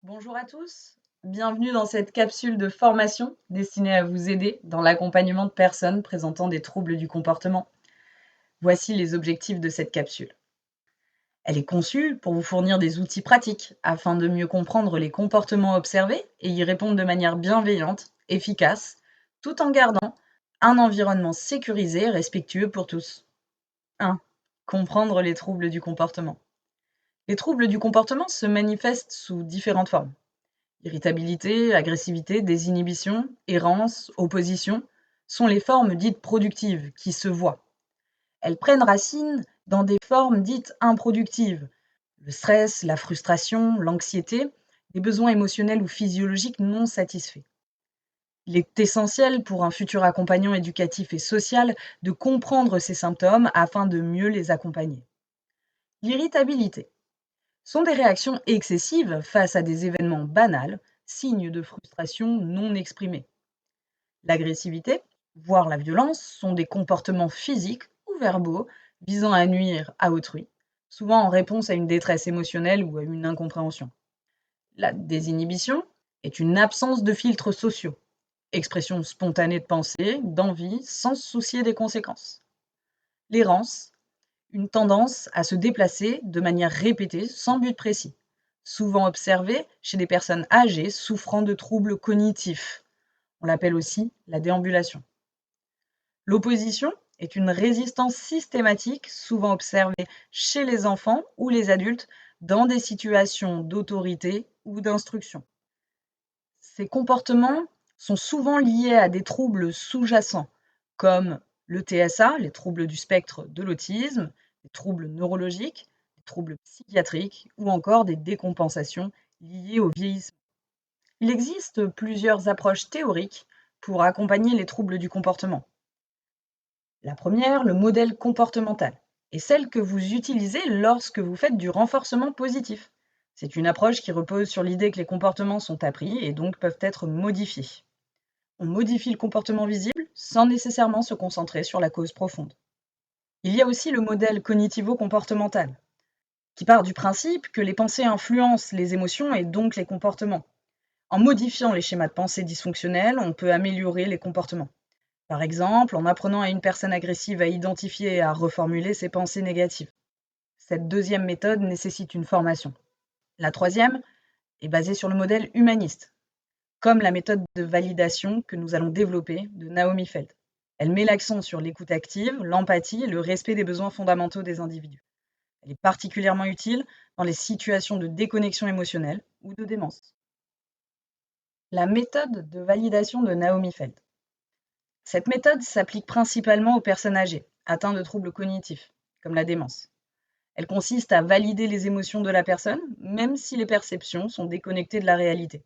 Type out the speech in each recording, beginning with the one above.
Bonjour à tous, bienvenue dans cette capsule de formation destinée à vous aider dans l'accompagnement de personnes présentant des troubles du comportement. Voici les objectifs de cette capsule. Elle est conçue pour vous fournir des outils pratiques afin de mieux comprendre les comportements observés et y répondre de manière bienveillante, efficace, tout en gardant un environnement sécurisé et respectueux pour tous. 1. Comprendre les troubles du comportement. Les troubles du comportement se manifestent sous différentes formes. Irritabilité, agressivité, désinhibition, errance, opposition sont les formes dites productives qui se voient. Elles prennent racine dans des formes dites improductives. Le stress, la frustration, l'anxiété, des besoins émotionnels ou physiologiques non satisfaits. Il est essentiel pour un futur accompagnant éducatif et social de comprendre ces symptômes afin de mieux les accompagner. L'irritabilité sont des réactions excessives face à des événements banals, signes de frustration non exprimée. L'agressivité, voire la violence, sont des comportements physiques ou verbaux visant à nuire à autrui, souvent en réponse à une détresse émotionnelle ou à une incompréhension. La désinhibition est une absence de filtres sociaux, expression spontanée de pensée, d'envie, sans se soucier des conséquences. L'errance, une tendance à se déplacer de manière répétée sans but précis, souvent observée chez des personnes âgées souffrant de troubles cognitifs. On l'appelle aussi la déambulation. L'opposition est une résistance systématique, souvent observée chez les enfants ou les adultes dans des situations d'autorité ou d'instruction. Ces comportements sont souvent liés à des troubles sous-jacents, comme le TSA, les troubles du spectre de l'autisme, les troubles neurologiques, les troubles psychiatriques ou encore des décompensations liées au vieillissement. Il existe plusieurs approches théoriques pour accompagner les troubles du comportement. La première, le modèle comportemental, est celle que vous utilisez lorsque vous faites du renforcement positif. C'est une approche qui repose sur l'idée que les comportements sont appris et donc peuvent être modifiés. On modifie le comportement visible sans nécessairement se concentrer sur la cause profonde. Il y a aussi le modèle cognitivo-comportemental, qui part du principe que les pensées influencent les émotions et donc les comportements. En modifiant les schémas de pensée dysfonctionnels, on peut améliorer les comportements. Par exemple, en apprenant à une personne agressive à identifier et à reformuler ses pensées négatives. Cette deuxième méthode nécessite une formation. La troisième est basée sur le modèle humaniste, comme la méthode de validation que nous allons développer de Naomi Feld. Elle met l'accent sur l'écoute active, l'empathie et le respect des besoins fondamentaux des individus. Elle est particulièrement utile dans les situations de déconnexion émotionnelle ou de démence. La méthode de validation de Naomi Feld. Cette méthode s'applique principalement aux personnes âgées, atteintes de troubles cognitifs, comme la démence. Elle consiste à valider les émotions de la personne, même si les perceptions sont déconnectées de la réalité.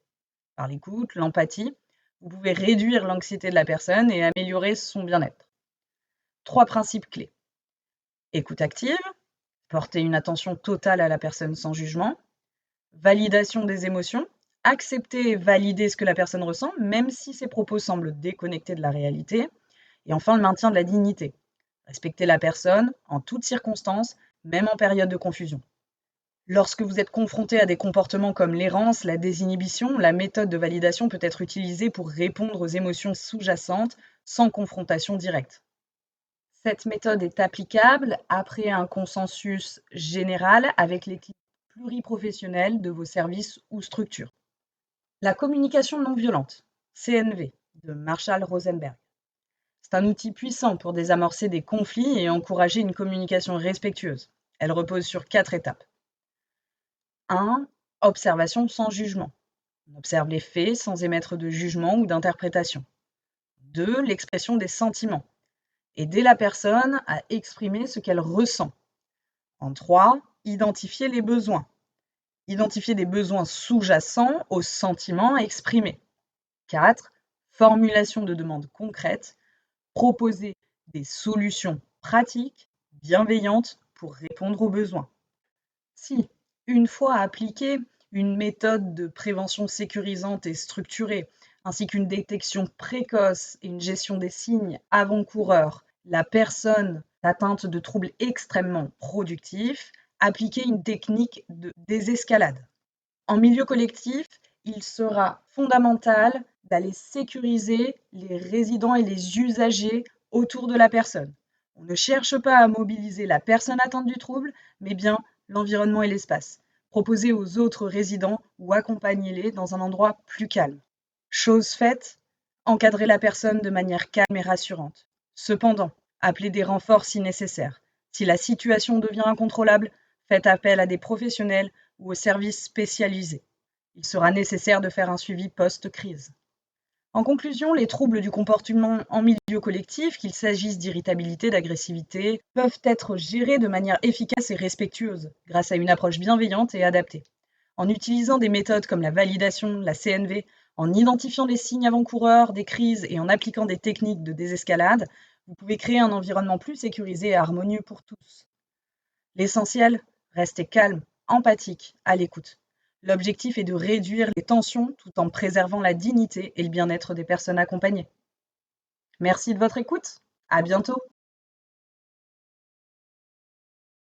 Par l'écoute, l'empathie, vous pouvez réduire l'anxiété de la personne et améliorer son bien-être. 3 principes clés. Écoute active, porter une attention totale à la personne sans jugement. Validation des émotions, accepter et valider ce que la personne ressent, même si ses propos semblent déconnectés de la réalité. Et enfin, le maintien de la dignité. Respecter la personne en toutes circonstances, même en période de confusion. Lorsque vous êtes confronté à des comportements comme l'errance, la désinhibition, la méthode de validation peut être utilisée pour répondre aux émotions sous-jacentes sans confrontation directe. Cette méthode est applicable après un consensus général avec l'équipe pluriprofessionnelle de vos services ou structures. La communication non violente, CNV, de Marshall Rosenberg. C'est un outil puissant pour désamorcer des conflits et encourager une communication respectueuse. Elle repose sur 4 étapes. 1. Observation sans jugement. On observe les faits sans émettre de jugement ou d'interprétation. 2. L'expression des sentiments. Aider la personne à exprimer ce qu'elle ressent. En 3. Identifier les besoins. Identifier des besoins sous-jacents aux sentiments exprimés. 4. Formulation de demandes concrètes. Proposer des solutions pratiques, bienveillantes pour répondre aux besoins. Si, une fois appliquée, une méthode de prévention sécurisante et structurée, ainsi qu'une détection précoce et une gestion des signes avant-coureurs, la personne atteinte de troubles extrêmement productifs, appliquer une technique de désescalade. En milieu collectif, il sera fondamental d'aller sécuriser les résidents et les usagers autour de la personne. On ne cherche pas à mobiliser la personne atteinte du trouble, mais bien l'environnement et l'espace. Proposer aux autres résidents ou accompagner-les dans un endroit plus calme. Chose faite, encadrer la personne de manière calme et rassurante. Cependant, appelez des renforts si nécessaire. Si la situation devient incontrôlable, faites appel à des professionnels ou aux services spécialisés. Il sera nécessaire de faire un suivi post-crise. En conclusion, les troubles du comportement en milieu collectif, qu'il s'agisse d'irritabilité, d'agressivité, peuvent être gérés de manière efficace et respectueuse, grâce à une approche bienveillante et adaptée. En utilisant des méthodes comme la validation, la CNV, en identifiant les signes avant-coureurs des crises et en appliquant des techniques de désescalade, vous pouvez créer un environnement plus sécurisé et harmonieux pour tous. L'essentiel, restez calme, empathique, à l'écoute. L'objectif est de réduire les tensions tout en préservant la dignité et le bien-être des personnes accompagnées. Merci de votre écoute. À bientôt.